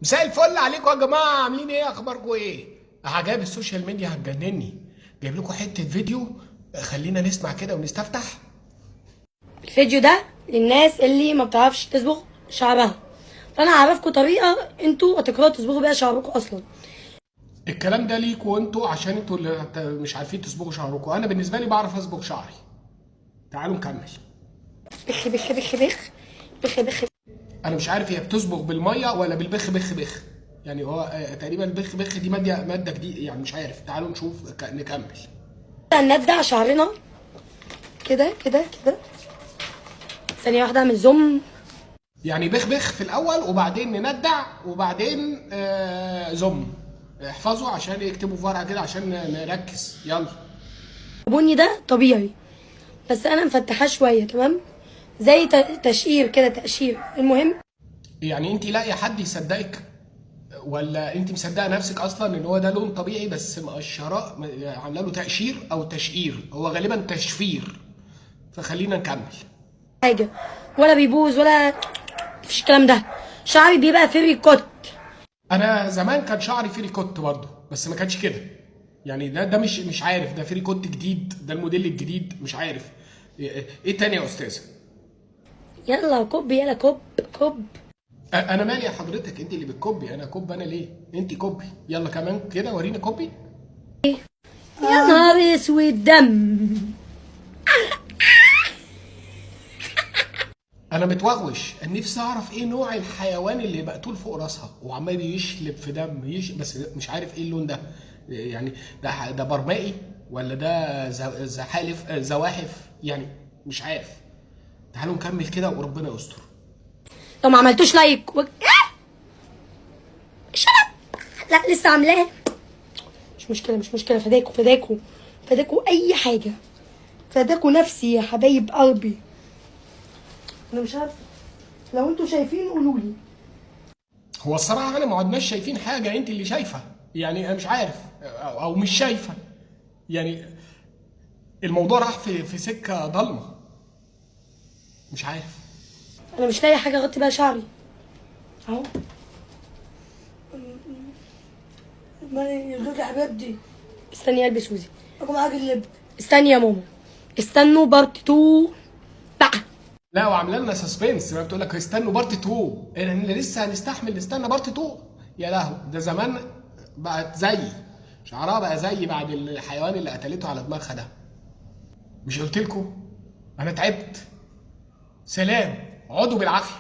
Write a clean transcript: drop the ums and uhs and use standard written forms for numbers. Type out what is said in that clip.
مساء الفل عليكم يا جماعه، عاملين ايه؟ اخباركم ايه؟ عجائب السوشيال ميديا هتجنني. جايب لكم حته فيديو. خلينا نسمع كده ونستفتح. الفيديو ده للناس اللي ما بتعرفش تصبغ شعرها، فانا هعرفكم طريقه انتوا هتقدروا تصبغوا بيها شعركم اصلا. الكلام ده ليكوا انتوا عشان انتوا اللي مش عارفين تصبغوا شعركم. انا بالنسبه لي بعرف اصبغ شعري. تعالوا نكمل. بخ بخ بخ بخ بخ بخ. انا مش عارف هي بتصبغ بالميه ولا بالبخ بخ بخ. يعني هو تقريبا البخ بخ دي ماده جديده، يعني مش عارف. تعالوا نشوف نكمل. هندع شعرنا كده كده كده. ثانيه واحده اعمل زوم. يعني بخ بخ في الاول وبعدين نندع وبعدين زم. احفظوا عشان يكتبوا في ورقه كده عشان نركز. يلا. البني ده طبيعي، بس انا مفتحاه شويه، تمام؟ زي تشقير كده، تقشير. المهم، يعني انت لاقي حد يصدقك ولا انت مصدقه نفسك اصلا ان هو ده لون طبيعي بس مقشره عامله له تقشير او تشقير؟ هو غالبا تشفير. فخلينا نكمل. حاجه ولا بيبوظ ولا مفيش الكلام ده. شعري بيبقى فيري كوت. انا زمان كان شعري فيري كوت برضه، بس ما كانش كده. يعني ده مش عارف، ده فيري كوت جديد، ده الموديل الجديد، مش عارف. ايه تاني يا استاذه؟ يلا كوب، يلا كوب كوب. انا مالي يا حضرتك؟ انت اللي بتكبي. انا كوب انا ليه؟ انت كوبي. يلا كمان كده ورينا كوبي. يا نهار اسود دم. انا متوغوش. نفسي اعرف ايه نوع الحيوان اللي مقتول فوق راسها وعمال يشلب في دم بس مش عارف ايه اللون ده. يعني ده برمائي ولا ده زحالف زواحف؟ يعني مش عارف. تعالوا نكمل كده وربنا يستر. لو ما عملتوش لايك شرب. لا لسه عاملاه. مش مشكله مش مشكله، فداكوا فداكوا فداكوا اي حاجه. فداكوا نفسي يا حبايب قلبي. انا مش عارفه، لو انتوا شايفين قولوا لي. هو الصراحه انا ما عدناش شايفين حاجه، انت اللي شايفه. يعني انا مش عارف أو مش شايفه. يعني الموضوع راح في سكه ضلمه. مش عارف. انا مش لاقي حاجه اغطي بيها شعري اهو. مالي يا حبيبتي. استني البس وزي اكو معاك اللب. استني يا ماما، استنوا بارت 2 بقى. لا، وعامله لنا سسبنس. ما بتقول لك استنوا بارت 2. احنا لسه هنستحمل نستنى بارت 2؟ يا لهوي، ده زمان بقت زي شعرها بقى زي بعد الحيوان اللي قتلته على دماغها ده. مش قلت لكم؟ انا تعبت. سلام. اقعدوا بالعافيه.